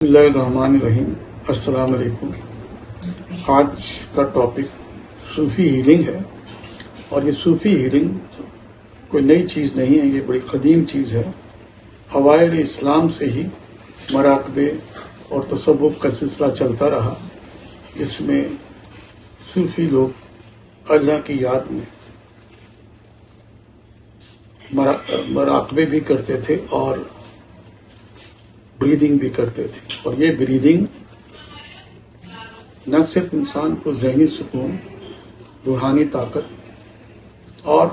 بسم اللہ الرحمن الرحیم۔ السلام علیکم۔ آج کا ٹاپک صوفی ہیلنگ ہے، اور یہ صوفی ہیلنگ کوئی نئی چیز نہیں ہے، یہ بڑی قدیم چیز ہے۔ اوائل اسلام سے ہی مراقبے اور تصوف کا سلسلہ چلتا رہا، جس میں صوفی لوگ اللہ کی یاد میں مراقبے بھی کرتے تھے اور بریدنگ بھی کرتے تھے، اور یہ بریدنگ نہ صرف انسان کو ذہنی سکون، روحانی طاقت اور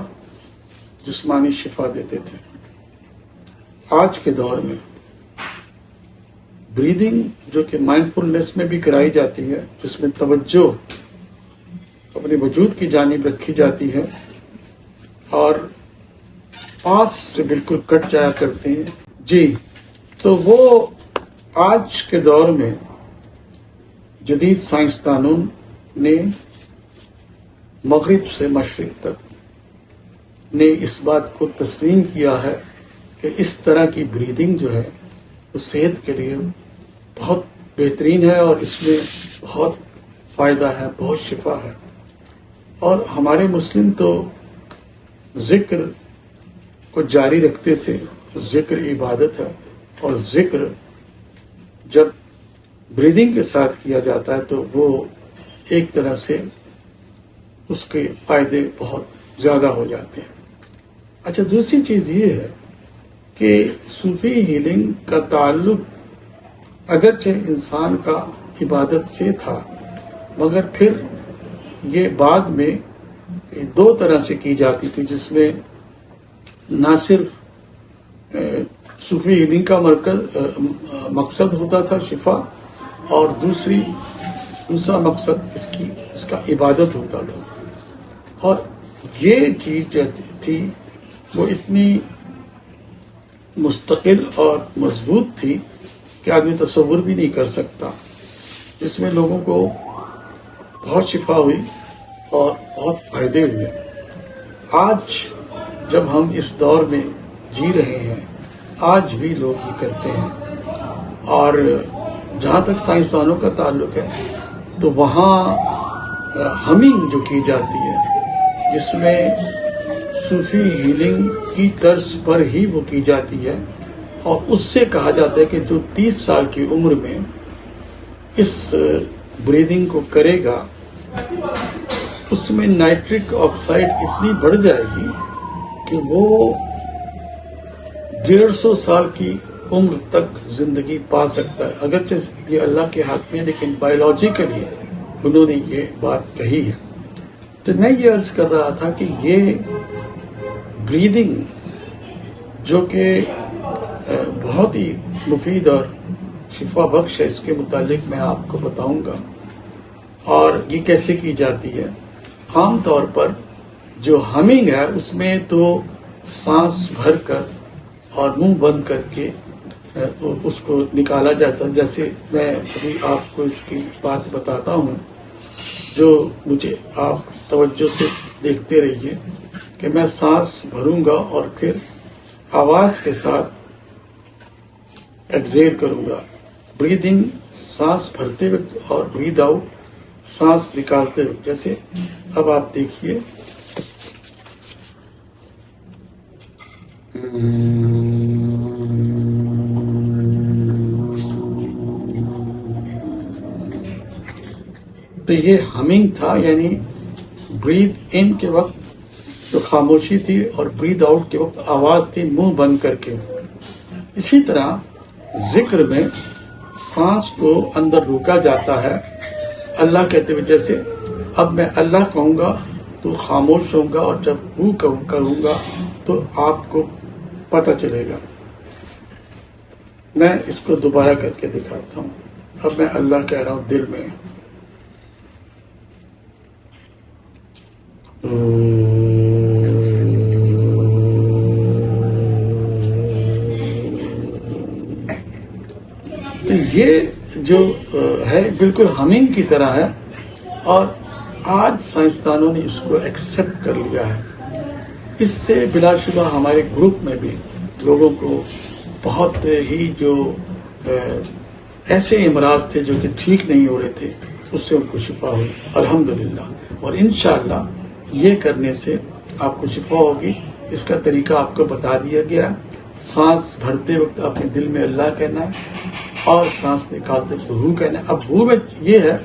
جسمانی شفا دیتے تھے۔ آج کے دور میں بریدنگ جو کہ مائنڈفلنس میں بھی کرائی جاتی ہے، جس میں توجہ اپنے وجود کی جانب رکھی جاتی ہے اور پاس سے بالکل کٹ جایا کرتے ہیں، تو وہ آج کے دور میں جدید سائنسدانوں نے مغرب سے مشرق تک نے اس بات کو تسلیم کیا ہے کہ اس طرح کی بریدنگ جو ہے وہ صحت کے لیے بہت بہترین ہے، اور اس میں بہت فائدہ ہے، بہت شفا ہے۔ اور ہمارے مسلم تو ذکر کو جاری رکھتے تھے، ذکر عبادت ہے، اور ذکر جب بریدنگ کے ساتھ کیا جاتا ہے تو وہ ایک طرح سے اس کے فائدے بہت زیادہ ہو جاتے ہیں۔ اچھا، دوسری چیز یہ ہے کہ صوفی ہیلنگ کا تعلق اگرچہ انسان کا عبادت سے تھا، مگر پھر یہ بعد میں دو طرح سے کی جاتی تھی، جس میں نہ صرف صوفی ہیلنگ کا مقصد ہوتا تھا شفا، اور دوسرا مقصد اس کا عبادت ہوتا تھا۔ اور یہ چیز جو تھی وہ اتنی مستقل اور مضبوط تھی کہ آدمی تصور بھی نہیں کر سکتا، جس میں لوگوں کو بہت شفا ہوئی اور بہت فائدے ہوئے۔ آج جب ہم اس دور میں جی رہے ہیں، آج بھی لوگ یہ کرتے ہیں، اور جہاں تک سائنسدانوں کا تعلق ہے تو وہاں ہمنگ جو کی جاتی ہے، جس میں صوفی ہیلنگ کی طرز پر ہی وہ کی جاتی ہے، اور اس سے کہا جاتا ہے کہ جو 30 سال کی عمر میں اس بریدنگ کو کرے گا، اس میں نائٹرک آکسائڈ اتنی بڑھ جائے گی کہ وہ 150 سال کی عمر تک زندگی پا سکتا ہے۔ اگرچہ یہ اللہ کے ہاتھ میں، لیکن بایولوجیکلی انہوں نے یہ بات کہی ہے۔ تو میں یہ عرض کر رہا تھا کہ یہ بریدنگ جو کہ بہت ہی مفید اور شفا بخش ہے، اس کے متعلق میں آپ کو بتاؤں گا، اور یہ کیسے کی جاتی ہے۔ عام طور پر جو ہمنگ ہے اس میں تو سانس بھر کر اور منہ بند کر کے اس کو نکالا جیسے میں ابھی آپ کو اس کی بات بتاتا ہوں، جو مجھے آپ توجہ سے دیکھتے رہیے کہ میں سانس بھروں گا اور پھر آواز کے ساتھ ایکزیل کروں گا۔ بریدنگ سانس بھرتے وقت اور برید آؤٹ سانس نکالتے وقت، جیسے اب آپ دیکھیے۔ تو یہ ہمنگ تھا، یعنی برید ان کے وقت جو خاموشی تھی، اور برید آؤٹ کے وقت آواز تھی منہ بند کر کے۔ اسی طرح ذکر میں سانس کو اندر روکا جاتا ہے اللہ کہتے ہوئے، جیسے اب میں اللہ کہوں گا تو خاموش ہوں گا، اور جب وہ کروں گا تو آپ کو پتہ چلے گا۔ میں اس کو دوبارہ کر کے دکھاتا ہوں۔ اب میں اللہ کہہ رہا ہوں دل میں، تو یہ جو ہے بالکل ہمنگ کی طرح ہے، اور آج سائنسدانوں نے اس کو ایکسیپٹ کر لیا ہے۔ اس سے بلا شبہ ہمارے گروپ میں بھی لوگوں کو بہت ہی جو ایسے امراض تھے جو کہ ٹھیک نہیں ہو رہے تھے، اس سے ان کو شفا ہوئی الحمدللہ، اور انشاءاللہ یہ کرنے سے آپ کو شفا ہوگی۔ اس کا طریقہ آپ کو بتا دیا گیا، سانس بھرتے وقت اپنے دل میں اللہ کہنا ہے اور سانس نکالتے وقت ہو کہنا ہے۔ اب ہو میں یہ ہے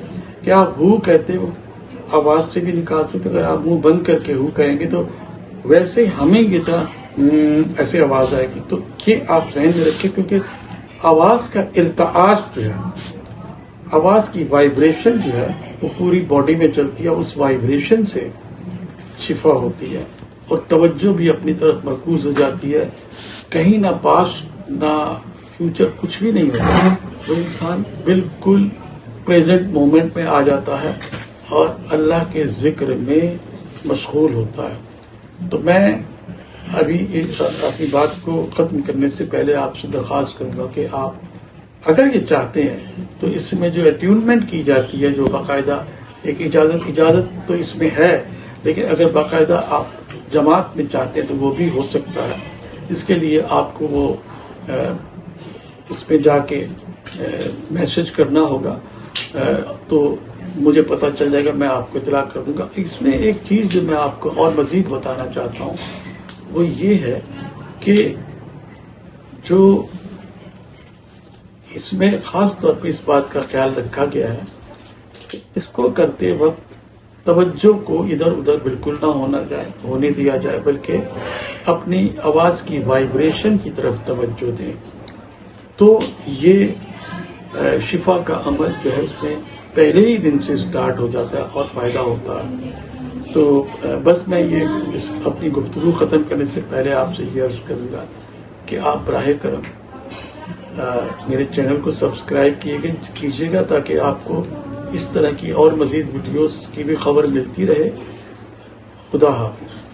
کہ آپ ہو کہتے وقت آواز سے بھی نکال سکتے، اگر آپ منہ بند کر کے ہو کہیں گے تو ویسے ہی ہمیں کی طرح ایسے آواز آئے گی، تو یہ آپ ذہن میں رکھیں، کیونکہ آواز کا ارتعاش جو ہے، آواز کی وائبریشن جو ہے وہ پوری باڈی میں چلتی ہے، اس وائبریشن سے شفا ہوتی ہے اور توجہ بھی اپنی طرف مرکوز ہو جاتی ہے، کہیں نہ پاس نہ فیوچر کچھ بھی نہیں ہوتا، وہ انسان بالکل پریزنٹ مومنٹ میں آ جاتا ہے اور اللہ کے ذکر میں مشغول ہوتا ہے۔ تو میں ابھی اپنی بات کو ختم کرنے سے پہلے آپ سے درخواست کروں گا کہ آپ اگر یہ چاہتے ہیں تو اس میں جو اٹیونمنٹ کی جاتی ہے، جو باقاعدہ ایک اجازت تو اس میں ہے، لیکن اگر باقاعدہ آپ جماعت میں چاہتے ہیں تو وہ بھی ہو سکتا ہے۔ اس کے لیے آپ کو وہ اس پہ جا کے میسج کرنا ہوگا، تو مجھے پتہ چل جائے گا، میں آپ کو اطلاع کر دوں گا۔ اس میں ایک چیز جو میں آپ کو اور مزید بتانا چاہتا ہوں وہ یہ ہے کہ جو اس میں خاص طور پہ اس بات کا خیال رکھا گیا ہے کہ اس کو کرتے وقت توجہ کو ادھر ادھر بالکل نہ ہونے دیا جائے، بلکہ اپنی آواز کی وائبریشن کی طرف توجہ دیں، تو یہ شفا کا عمل جو ہے اس میں پہلے ہی دن سے سٹارٹ ہو جاتا ہے اور فائدہ ہوتا ہے۔ تو بس میں یہ اپنی گفتگو ختم کرنے سے پہلے آپ سے یہ عرض کروں گا کہ آپ براہ کرم میرے چینل کو سبسکرائب کیجیے گا تاکہ آپ کو اس طرح کی اور مزید ویڈیوز کی بھی خبر ملتی رہے۔ خدا حافظ۔